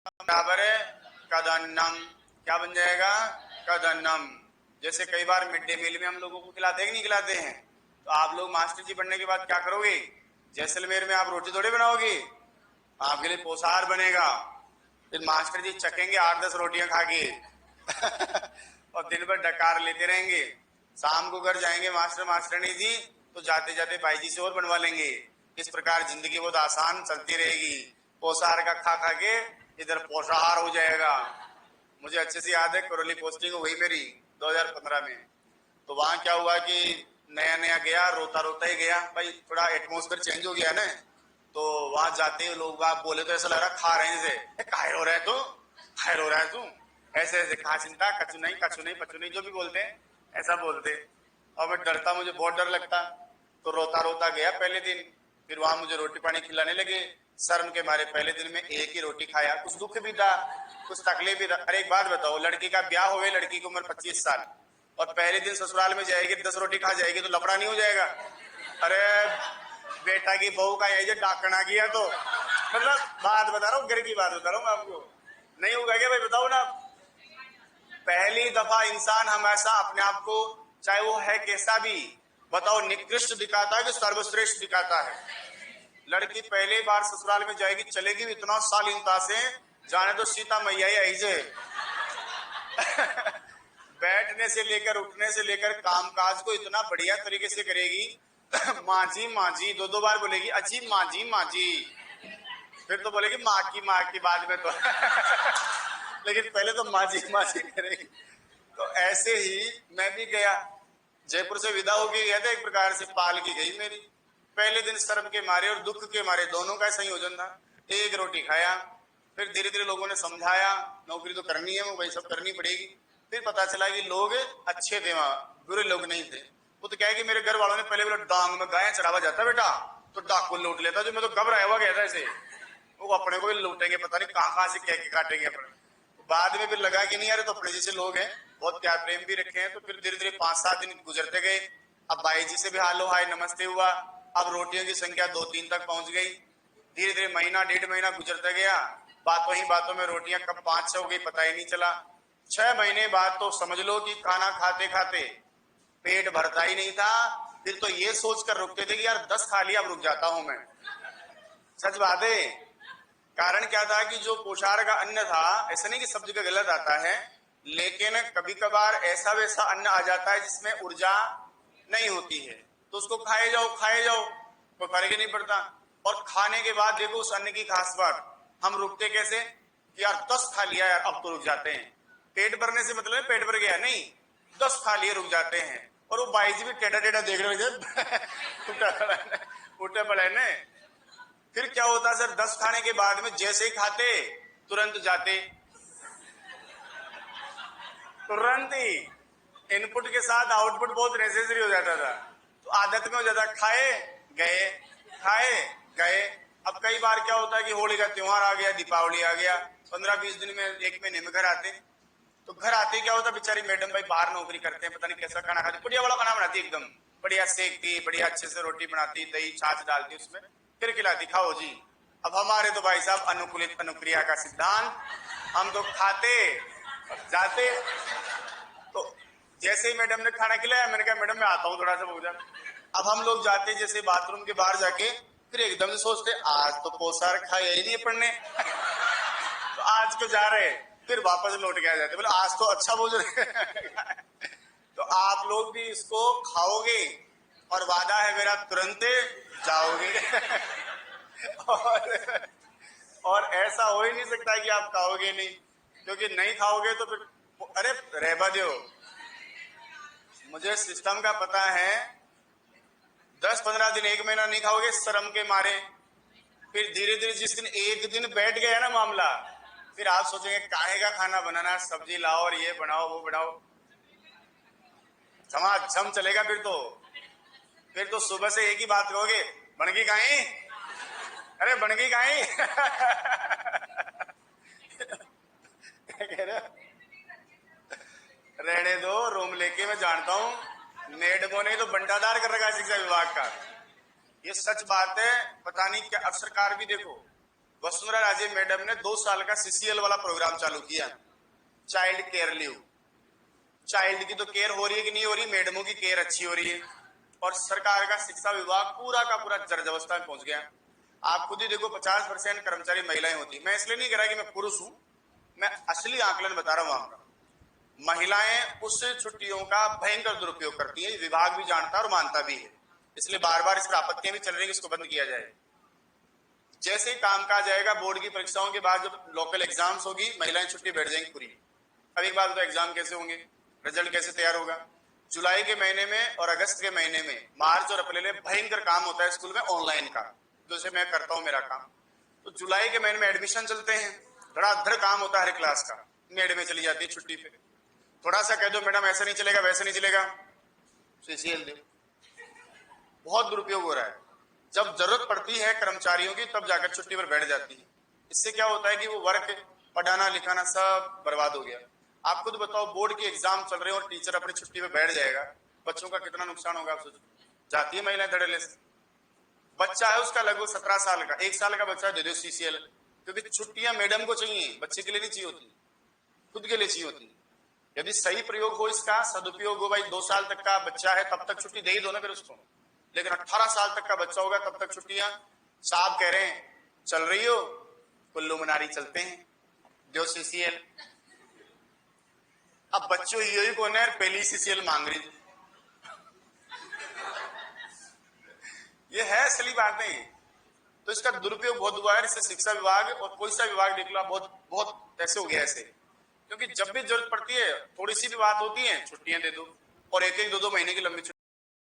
बराबर है कदन्नम। क्या बन जाएगा? कदन्नम। जैसे कई बार मिड डे मील में हम लोगों को खिलाते हैं कि नहीं खिलाते हैं, तो आप लोग मास्टर जी बनने के बाद क्या करोगे? जैसलमेर में आप रोटी थोड़ी बनाओगे, आपके लिए पोसार बनेगा। फिर मास्टर जी चखेंगे 8-10 रोटियां खा के और दिन भर डकार लेते रहेंगे। शाम को घर जाएंगे मास्टर मास्टरनी जी, तो जाते जाते भाई जी से और बनवा लेंगे। इस प्रकार जिंदगी बहुत आसान चलती रहेगी। पोसार का खा खा के इधर पोषाहार हो जाएगा। मुझे अच्छे से याद है, करौली पोस्टिंग हुई मेरी 2015 में। तो वहां क्या हुआ कि नया नया गया, रोता रोता ही गया भाई, थोड़ा एटमोस्फेयर चेंज हो गया ना। तो वहां जाते ही लोग बात बोले तो ऐसा लग रहा खा रहे हैं जैसे, कायर हो रहा है तू, कायर हो रहा है तू, ऐसे ऐसे खा चिंता कचू नहीं पचू नहीं जो भी बोलते हैं ऐसा बोलते। और मैं डरता, मुझे बहुत डर लगता। तो रोता रोता गया पहले दिन। फिर वहां मुझे रोटी पानी खिलाने लगे। शर्म के मारे पहले दिन में एक ही रोटी खाया। कुछ दुख भी था, कुछ तकलीफ भी था। अरे एक बात बताओ, लड़की का ब्याह हो गया, लड़की की उम्र 25 साल, और पहले दिन ससुराल में जाएगी 10 रोटी खा जाएगी, तो लफड़ा नहीं हो जाएगा? अरे बेटा की बहू का यही जो डाकना किया, तो मतलब बात बता रहा हूँ, घर की बात बता रहा हूँ मैं आपको। नहीं होगा क्या भाई, बताओ ना। पहली दफा इंसान हमेशा अपने आप को, चाहे वो है कैसा भी, बताओ निकृष्ट दिखाता है कि सर्वश्रेष्ठ दिखाता है? लड़की पहली बार ससुराल में जाएगी, चलेगी इतना शालीनता से, जाने तो सीता मैया ही आई जे बैठने से लेकर उठने से लेकर कामकाज को इतना बढ़िया तरीके से करेगी माँ जी 2-2 बार बोलेगी, अच्छी माँ जी। फिर तो बोलेगी माँ की बाद में तो लेकिन पहले तो माँ जी करेगी। तो ऐसे ही मैं भी गया, जयपुर से विदा होके गया था, एक प्रकार से पाल की गई मेरी। पहले दिन शर्म के मारे और दुख के मारे दोनों का संयोजन था। एक रोटी खाया, फिर धीरे धीरे लोगों ने समझाया नौकरी तो करनी है, वो भाई सब करनी पड़ेगी। फिर पता चला कि लोग अच्छे थे, वहां बुरे लोग नहीं थे। वो तो क्या है कि मेरे घर वालों ने पहले बोला डांग में गाय चढ़ावा जाता बेटा, तो डाकू लूट लेता। जो मैं तो घबराया हुआ गया था ऐसे, वो अपने को भी लूटेंगे, पता नहीं कहाँ से क्या काटेंगे अपने। बाद में फिर लगा कि नहीं यार तो अपने जैसे लोग हैं, बहुत प्यार प्रेम भी रखे हैं। तो फिर धीरे धीरे 5-7 दिन गुजरते गए। अब भाई जी से भी हालो हाय नमस्ते हुआ। अब रोटियों की संख्या 2-3 तक पहुंच गई। धीरे धीरे महीना 1.5 महीना गुजरता गया। बातों ही बातों में रोटियां कब 5-6 हो गई पता ही नहीं चला। 6 महीने बाद तो समझ लो कि खाना खाते खाते पेट भरता ही नहीं था। फिर तो ये सोचकर रुकते थे कि यार 10 खा लिया अब रुक जाता हूं मैं। सच बात है। कारण क्या था कि जो पोषार का अन्न था, ऐसा नहीं कि सब जगह गलत आता है, लेकिन कभी कभार ऐसा वैसा अन्न आ जाता है जिसमें ऊर्जा नहीं होती है, तो उसको खाए जाओ कोई फर्क ही नहीं पड़ता। और खाने के बाद देखो उस अन्न की खास बात, हम रुकते कैसे कि यार 10 खा लिया यार अब तो रुक जाते हैं। पेट भरने से मतलब है पेट भर गया नहीं, 10 खा लिए रुक जाते हैं। और वो बाई जी भी टेढ़ा टेढ़ा देख रहे उठे पड़े ने। फिर क्या होता सर, 10 खाने के बाद में जैसे ही खाते तुरंत जाते, तुरंत ही इनपुट के साथ आउटपुट बहुत नेसेसरी हो जाता था। तो आदत में हो जाता, खाए गए खाए गए। अब कई बार क्या होता है कि होली का त्योहार आ गया, दीपावली आ गया, 15-20 दिन में 1 महीने में घर आते। तो घर आते क्या होता, बेचारी मैडम भाई बाहर नौकरी करते हैं, पता नहीं कैसा खाना खाते, बढ़िया वाला खाना बनाती, एकदम बढ़िया सेकती, बढ़िया अच्छे से रोटी बनाती, दही छाछ डालती उसमें, फिर खिलाती, खाओ जी। अब हमारे तो भाई साहब अनुकूलित अनुक्रिया का सिद्धांत, हम तो खाते जाते। तो जैसे ही मैडम ने खाना खिलाया, मैंने कहा मैडम मैं आता हूँ थोड़ा सा भोजन। अब हम लोग जाते जैसे बाथरूम के बाहर जाके, फिर एकदम से सोचते आज तो पोसार खाया ही नहीं पढ़ने तो आज को जा रहे, फिर वापस लौट के आ जाते, बोले आज तो अच्छा भोजन तो आप लोग भी इसको खाओगे और वादा है मेरा तुरंत जाओगे और ऐसा हो ही नहीं सकता कि आप खाओगे नहीं, क्योंकि नहीं खाओगे तो फिर अरे रहबा दो। मुझे सिस्टम का पता है, 10-15 दिन 1 महीना नहीं खाओगे शर्म के मारे, फिर धीरे धीरे जिस दिन एक दिन बैठ गया ना मामला, फिर आप सोचेंगे काहे का खाना बनाना, सब्जी लाओ और ये बनाओ वो बनाओ, झमाझम चलेगा। फिर तो सुबह से एक ही बात कहोगे, बनगी खाई, अरे बनगी खाई कह रहे रहने दो, रूम लेके मैं जानता हूँ मैडमों ने तो बंटाधार कर रखा है शिक्षा विभाग का। ये सच बात है। पता नहीं क्या, अब सरकार भी देखो वसुंधरा राजे मैडम ने 2 साल का सीसीएल वाला प्रोग्राम चालू किया, चाइल्ड केयर लीव। चाइल्ड की तो केयर हो रही है कि नहीं हो रही, मैडमों की केयर अच्छी हो रही है। और सरकार का शिक्षा विभाग पूरा का पूरा जर्जवस्था में पहुंच गया। आप खुद ही देखो 50% कर्मचारी महिलाएं होती। मैं इसलिए नहीं कह रहा कि मैं पुरुष हूं, मैं असली आकलन बता रहा हूं आपका। महिलाएं उस छुट्टियों का भयंकर दुरुपयोग करती है, विभाग भी जानता है और मानता भी है। इसलिए बार बार इस पर आपत्तियां भी चल रही है कि इसको बंद किया जाए। जैसे ही काम काज आएगा, बोर्ड की परीक्षाओं के बाद जब लोकल एग्जाम्स होगी, महिलाएं छुट्टी बैठ जाएंगी पूरी। अब एक बात, तो एग्जाम कैसे होंगे, रिजल्ट कैसे तैयार होगा? जुलाई के महीने में और अगस्त के महीने में, मार्च और अप्रैल में भयंकर काम होता है स्कूल में ऑनलाइन का, जैसे मैं करता हूं मेरा काम। तो जुलाई के महीने में एडमिशन चलते हैं, धड़ाधड़ काम होता है हर क्लास का। मैडम चली जाती है छुट्टी पे। थोड़ा सा कह दो मैडम ऐसा नहीं चलेगा वैसा नहीं चलेगा, सीसीएल दे। बहुत दुरुपयोग हो रहा है। जब जरूरत पड़ती है कर्मचारियों की तब जाकर छुट्टी पर बैठ जाती है। इससे क्या होता है कि वो वर्क, पढ़ाना लिखाना सब बर्बाद हो गया। आप खुद बताओ, बोर्ड के एग्जाम चल रहे हो और टीचर अपनी छुट्टी पे बैठ जाएगा, बच्चों का कितना नुकसान होगा आप सोचो। जाती है महिलाएं धड़ल्ले से। बच्चा है उसका लगभग 17 साल का, 1 साल का बच्चा दे दो सीसीएल, क्योंकि छुट्टियां मैडम को चाहिए, बच्चे के लिए नहीं चाहिए होती, खुद के लिए चाहिए होती। यदि सही प्रयोग हो इसका, सदुपयोग हो, भाई 2 साल तक का बच्चा है तब तक छुट्टी दे ही दो ना फिर उसको। लेकिन 18 साल तक का बच्चा होगा तब तक छुट्टियां। साहब कह रहे हैं चल रही हो, कुल्लू मनाली चलते हैं, दो सीसीएल। अब बच्चों ये कौन है, पहली सीसीएल मांग रही। ये है असली बातें। तो इसका दुरुपयोग बहुत हुआ है। इससे शिक्षा विभाग और कोई सा विभाग देख लो, बहुत बहुत ऐसे हो गया ऐसे। क्योंकि जब भी जरूरत पड़ती है, थोड़ी सी भी बात होती है, छुट्टियां दे दो, और 1-1 2-2 महीने की लंबी